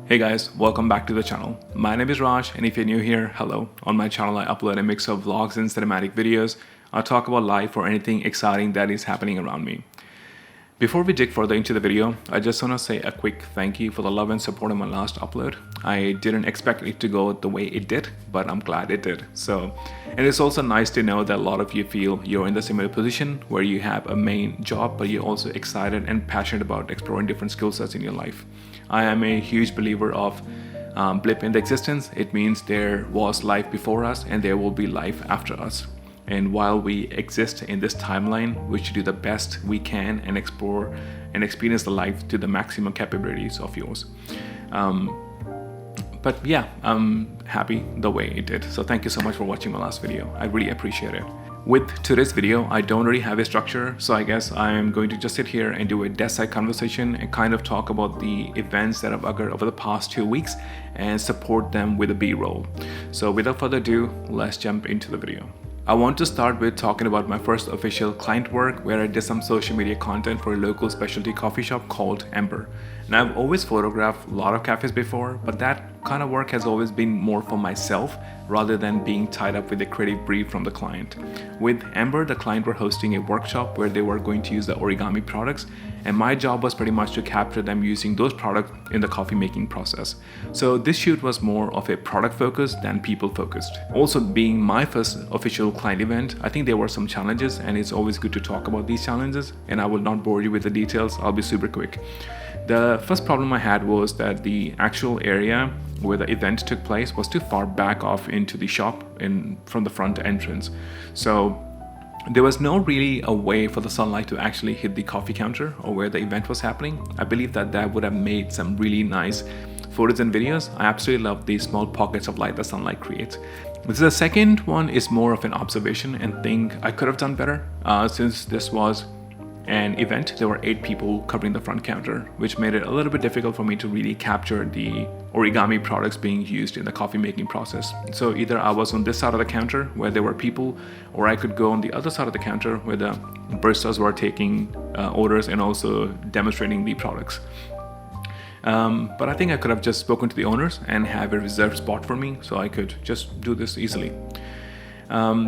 Hey guys, welcome back to the channel. My name is Raj, and if you're new here, hello. On my channel I upload a mix of vlogs and cinematic videos. I'll talk about life or anything exciting that is happening around me. Before we dig further into the video, I just want to say a quick thank you for the love and support on my last upload. I didn't expect it to go the way it did, but I'm glad it did. And it's also nice to know that a lot of you feel you're in the similar position where you have a main job, but you're also excited and passionate about exploring different skill sets in your life. I am a huge believer of blip in the existence. It means there was life before us and there will be life after us. And while we exist in this timeline, we should do the best we can and explore and experience the life to the maximum capabilities of yours. But yeah, I'm happy the way it did. So thank you so much for watching my last video. I really appreciate it. With today's video, I don't really have a structure, so I guess I'm going to just sit here and do a desk side conversation and kind of talk about the events that have occurred over the past 2 weeks and support them with a B-roll. So without further ado, let's jump into the video. I want to start with talking about my first official client work where I did some social media content for a local specialty coffee shop called Ember. Now I've always photographed a lot of cafes before, but that kind of work has always been more for myself rather than being tied up with a creative brief from the client. With Ember, the client were hosting a workshop where they were going to use the origami products, and my job was pretty much to capture them using those products in the coffee making process. So this shoot was more of a product focus than people focused. Also, being my first official client event, I think there were some challenges, and it's always good to talk about these challenges, and I will not bore you with the details. I'll be super quick. The first problem I had was that the actual area where the event took place was too far back off into the shop from the front entrance. So there was no really a way for the sunlight to actually hit the coffee counter or where the event was happening. I believe that would have made some really nice photos and videos. I absolutely love these small pockets of light that sunlight creates. The second one is more of an observation and think I could have done better. Since this was an event, there were 8 people covering the front counter, which made it a little bit difficult for me to really capture the origami products being used in the coffee making process. So either I was on this side of the counter where there were people, or I could go on the other side of the counter where the baristas were taking orders and also demonstrating the products. But I think I could have just spoken to the owners and have a reserved spot for me so I could just do this easily.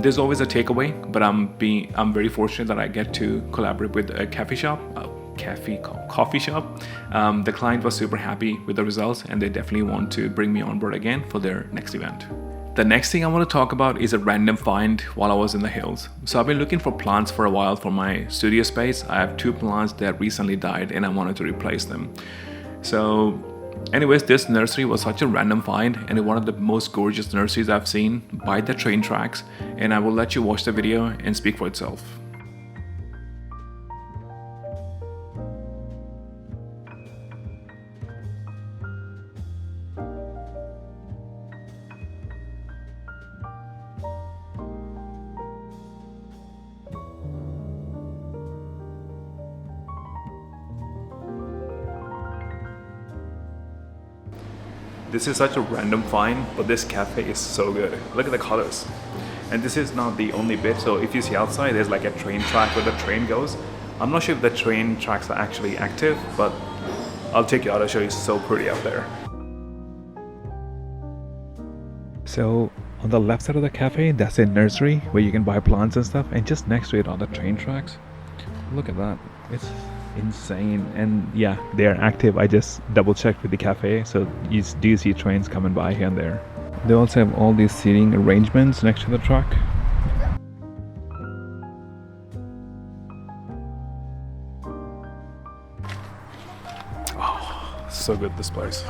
There's always a takeaway, but I'm very fortunate that I get to collaborate with a coffee shop. The client was super happy with the results, and they definitely want to bring me on board again for their next event. The next thing I want to talk about is a random find while I was in the hills. So I've been looking for plants for a while for my studio space. I have 2 plants that recently died, and I wanted to replace them. So anyways, this nursery was such a random find, and one of the most gorgeous nurseries I've seen by the train tracks, and I will let you watch the video and speak for itself. This is such a random find, but this cafe is so good. Look at the colors. And this is not the only bit. So if you see outside, there's like a train track where the train goes. I'm not sure if the train tracks are actually active, but I'll take you out. I'll show you. It's so pretty out there. So on the left side of the cafe, that's a nursery where you can buy plants and stuff. And just next to it are the train tracks. Look at that. It's insane. And yeah, they're active. I just double checked with the cafe, so you do see trains coming by here and there. They also have all these seating arrangements next to the truck. Oh, so good, this place.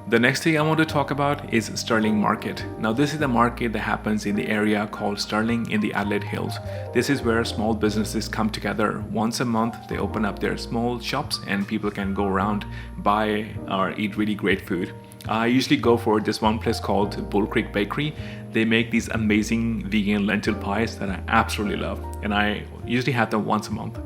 The next thing I want to talk about is Sterling Market. Now this is the market that happens in the area called Sterling in the Adelaide Hills. This is where small businesses come together. Once a month they open up their small shops and people can go around, buy or eat really great food. I usually go for this one place called Bull Creek Bakery. They make these amazing vegan lentil pies that I absolutely love, and I usually have them once a month.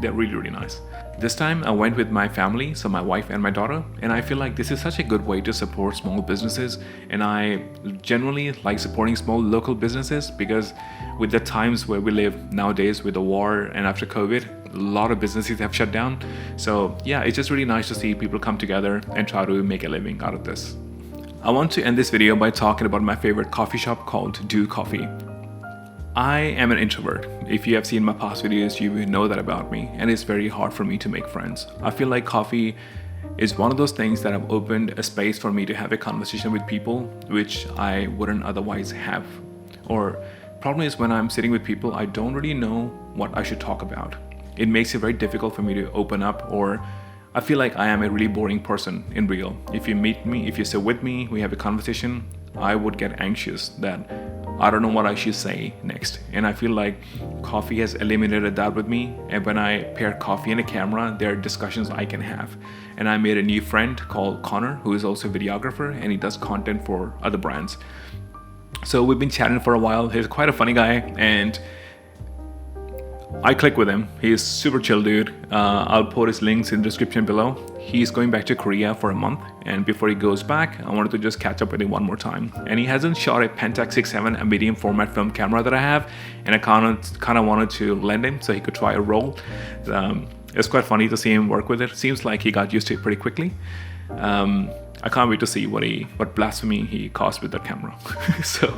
They're really, really nice. This time I went with my family, so my wife and my daughter, and I feel like this is such a good way to support small businesses. And I generally like supporting small local businesses because with the times where we live nowadays with the war and after COVID, a lot of businesses have shut down. So yeah, it's just really nice to see people come together and try to make a living out of this. I want to end this video by talking about my favorite coffee shop called Do Coffee. I am an introvert. If you have seen my past videos, you will know that about me, and it's very hard for me to make friends. I feel like coffee is one of those things that have opened a space for me to have a conversation with people, which I wouldn't otherwise have. Or problem is when I'm sitting with people, I don't really know what I should talk about. It makes it very difficult for me to open up, or I feel like I am a really boring person in real. If you meet me, if you sit with me, we have a conversation, I would get anxious that I don't know what I should say next. And I feel like coffee has eliminated that with me. And when I pair coffee and a camera, there are discussions I can have. And I made a new friend called Connor, who is also a videographer, and he does content for other brands. So we've been chatting for a while. He's quite a funny guy, and I click with him. He's super chill dude. I'll put his links in the description below. He's going back to Korea for a month, and before he goes back, I wanted to just catch up with him one more time. And he hasn't shot a Pentax 6.7, a medium format film camera that I have, and I kind of wanted to lend him so he could try a roll. It's quite funny to see him work with it. Seems like he got used to it pretty quickly. I can't wait to see what blasphemy he caused with that camera. So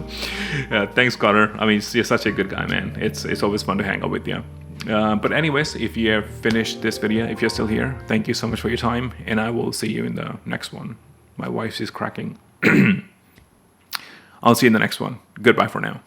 thanks, Connor. I mean, you're such a good guy, man. It's always fun to hang out with you. But anyways, if you have finished this video, if you're still here, thank you so much for your time, and I will see you in the next one. My wife is cracking. I'll see you in the next one. Goodbye for now.